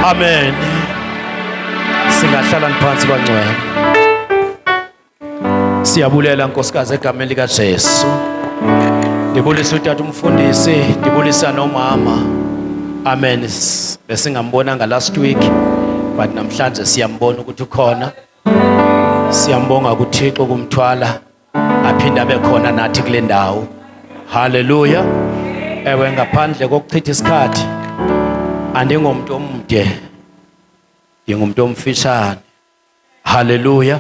Amen. Singahlala phansi bangcwele. Siyabulela nkosikazi egameni lika Jesu. Ndibulisa utata umfundisi, ndibulisa nomama. Amen. Besingambonanga last week, but namhlanje siyambona ukuthi ukhona. Siyambonga uThixo kumthwala aphinda abe khona nathi kule ndawo. Hallelujah. Ewe ngaphandle kokuchitha isikhathi andingomuntu omude, ngingumuntu omfishane. Hallelujah.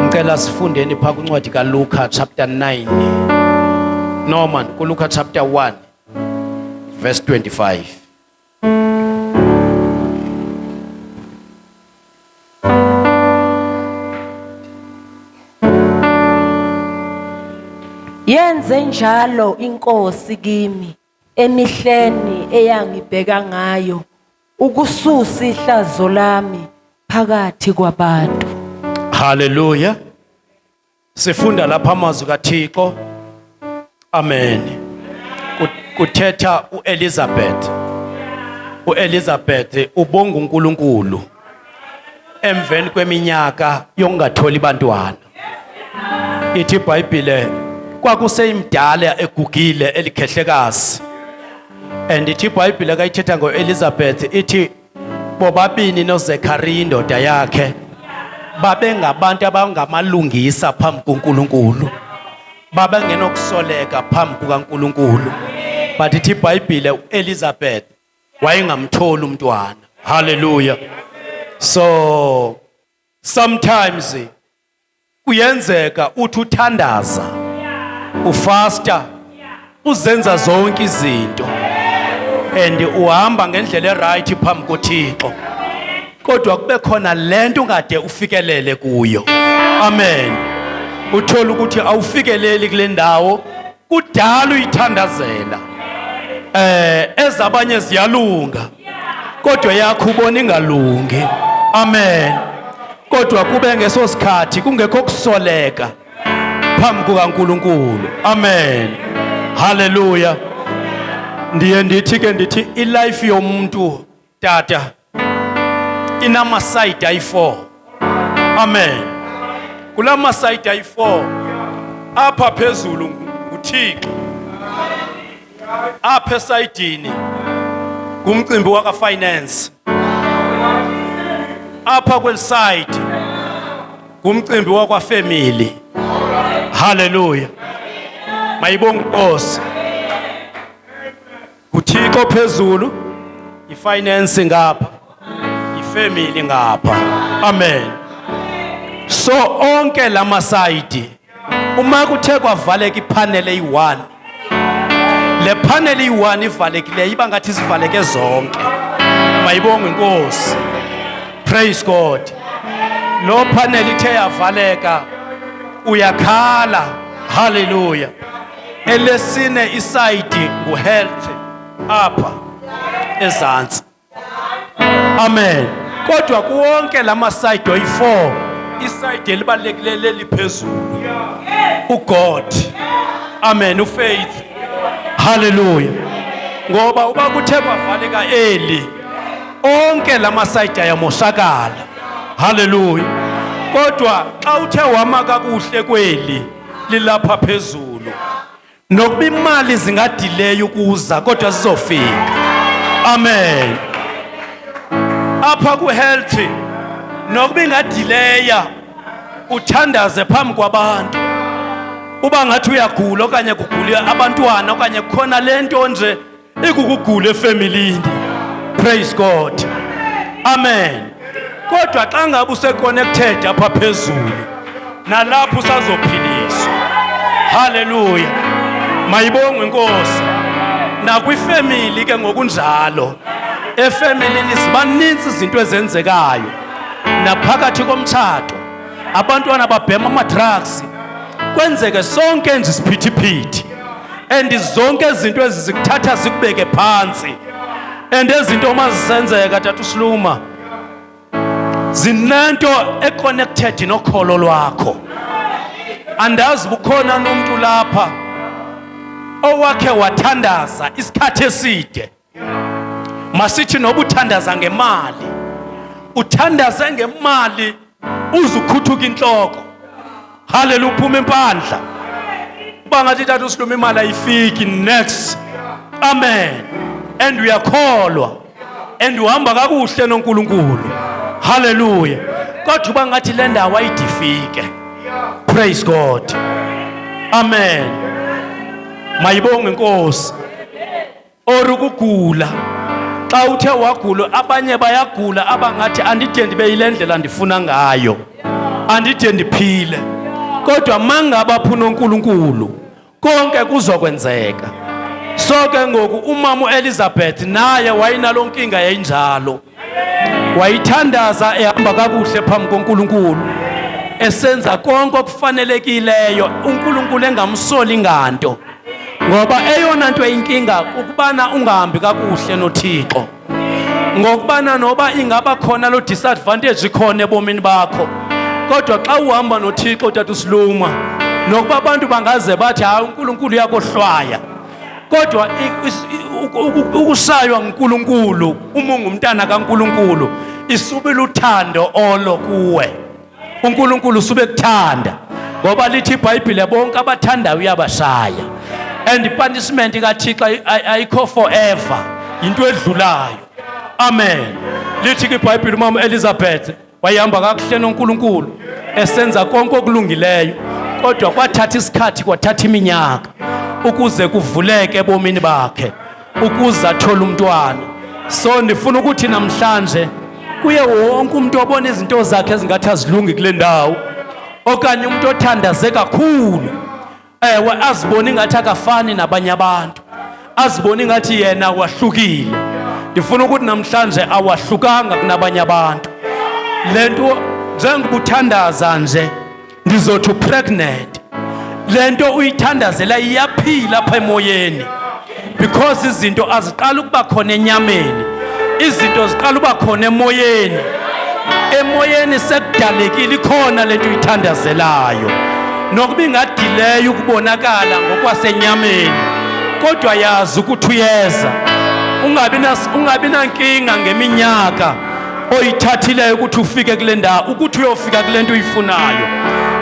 Ngicela sifundeni pha kuncwadi kaLuka chapter 9. No man, kuLuka chapter 1 verse 25. Yenze njalo inkosi kimi emihleni eyangibheka ngayo ukususa ihlazo lami phakathi kwabantu. Hallelujah. Sifunda lapha amazwi kaThixo. Amen. Kuthetha uElizabeth. uElizabeth ubonga uNkulunkulu emveni kweminyaka yokungatholi bantwana. Ithi iBhayibhile kwakuseyimdala egugile elikhehlekazi. And ithi iBhayibhile kayithetha ngoElizabeth ithi bobabini noZechariya indoda yakhe babengabantu abangamalungisa phambi kuNkulunkulu, babengenokusoleka phambi kukaNkulunkulu. But ithi iBhayibhile uElizabeth wayengamtholi umntwana. Hallelujah. So sometimes kuyenzeka uthi uthandaza, ufasta, uzenza zonke izinto and uhamba ngendlela eright phambi koThixo, kodwa kube khona lento ungade ufikelele kuyo. Amen. Uthola ukuthi awufikeleli kule ndawo kudala uyithandazela. Ezabanye ziyalunga kodwa yakho ubona ingalungi. Amen. Kodwa kube ngesosikhathi kungekho kusoleka phambi kukaNkulunkulu. Amen. Hallelujah. Ndiye ndithi ilife yomuntu tata inama side ayi4. Amen. Kulama side ayi4 apha phezulu uThixo, apha esayidini kumcimbi waka finance, apha kwelside kumcimbi wakwa family. Hallelujah. Mayibonge Nkosi. uThixo phezulu, ifinance ngapha, ifamily ngapha. Amen. So onke lama side uma kuthe kwavaleka ipanel eyi1, le panel eyi1 ivalekile iba ngathi sivaleke zonke. Mayibonge Nkosi. Praise God. Lo panel ithe yavaleka uyakhala. Hallelujah. Elesine iside nguhealth apha ezantsi. Amen. Kodwa kuwonke lama side oyi4, iside elibalekile liphezulu uGod. Amen. Ufaith. Hallelujah. Ngoba uba kuthe kwavaleka eli onke lama side ayamoshakala. Hallelujah. Kodwa xa uthe wama kakuhle kweli lilapha phezulu, nokuba imali zingadelay ukuza kodwa zizofika. Amen. Apha ku health nokuba ingadelaya uthandaze phambi kwabantu, uba ngathi uyagula okanye kugula abantwana okanye kukhona lento nje ikukugula efamilini. Praise God. Amen. Kodwa xa ngabe useconnected apha phezulu nalapho usazophiliswa. Hallelujah. Mayibonge Nkosi. Nakwifamily ke ngokunjalo, efamilini sibaninzi izinto ezenzekayo. Naphakathi komtshato abantwana babhema ama-drugs, kwenzeke sonke nje isiphithiphithi, and zonke izinto ezizikuthatha zikubeke phansi. And ezinto uma zisenzeka tata uSluma zinento econnected nokholo lwakho. Andazi bukhona nomuntu lapha owakhe wathandaza isikhathi eside Masithi noba uthandaza ngemali, uthandaze ngemali uzukhuthuka inhloko. Hallelujah, uphuma impandla. Bangathi tata usiluma imali ayifiki next. Amen. And uyakholwa and uhamba kakuhle noNkulunkulu. Hallelujah. Kodwa bangathi le ndawo ayidifike. Praise God. Amen. Mayibonge Nkosi. Orukugula. Xa uthe wagula abanye bayagula abangathi andide ndibe yile ndlela ndifuna ngayo. Andide ndiphile. Kodwa mangaba phuna uNkulunkulu konke kuzokwenzeka. So ke ngoku umama uElizabeth naye wayinalo nkinga yayinjalo. Wayithandaza ehamba kakuhle phambi koNkulunkulu. Esenza konke okufanelekileyo uNkulunkulu engamsoli nganto. Ngoba eyona nto eyinkinga ukubana ungahambi kakuhle noThixo. Ngokubana noba ingaba khona lo disadvantage ikhona ebomini bakho. Kodwa xa uhamba noThixo tata usiluma nokuba abantu bangaze bathi hayi uNkulunkulu uyakohlwaya. Kodwa ukusaywa nguNkulunkulu uma ungumntana kaNkulunkulu isubile uthando olo kuwe. uNkulunkulu usube kuthanda ngoba lithi iBhayibhile bonke abathandayo uyabashaya. And punishment kaThixo ayikho forever, into edlulayo. Amen. Lithi iBhayibhile umama Elizabeth wayihamba kakuhle noNkulunkulu esenza konke okulungileyo, kodwa kwathatha isikhathi kwathatha iminyaka ukuze kuvuleke ebomini bakhe, ukuze athole umntwana. So ndifuna ukuthi namhlanje kuye wonke umuntu obona izinto zakhe ezingathi azilungi kule ndawo, okanye umuntu othandaze kakhulu azibona ingathi akafani nabanye abantu, azibona ingathi yena wahlukile. Ndifuna ukuthi namhlanje awahlukanga kunabanye abantu. Lento njengoba uthandaza nje ndizothi pregnant. Lento uyithandazela iyaphila apha emoyeni, because izinto aziqala ukuba khona enyameni, izinto ziqala ukuba khona emoyeni. Emoyeni sekudalekile ikhona lento uyithandazelayo, nokuba ingadileyo ukubonakala ngokwasenyameni, kodwa yazi ukuthi uyeza. Ungabi nankinga ngeminyaka oyithathileyo ukuthi ufike kule ndawo, ukuthi uyofika kule nto uyifunayo,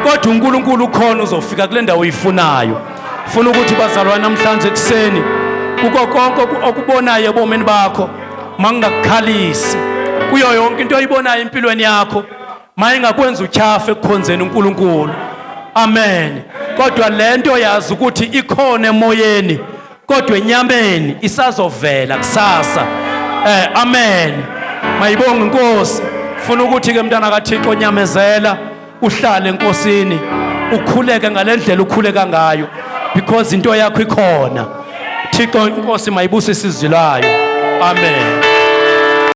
kodwa uNkulunkulu ukhona uzofika kule ndawo uyifunayo. Ufuna ukuthi bazalwa namhlanje ekseni kuko konke okubonayo ebomini bakho mangakukhalisi kuyo yonke into oyibonayo empilweni yakho, mayingakwenza utyhafe ekukhonzeni uNkulunkulu. Amen. Kodwa lento yazi ukuthi ikhona emoyeni, kodwa enyameni isazovela kusasa. Amen. Mayibonge Inkosi. Ufuna ukuthi ke mntana kaThixo nyamezela, uhlale enkosini, ukhuleke ngalendlela ukhuleka ngayo, because into yakho ikhona. Thixo Inkosi mayibusise isizwe layo. Amen.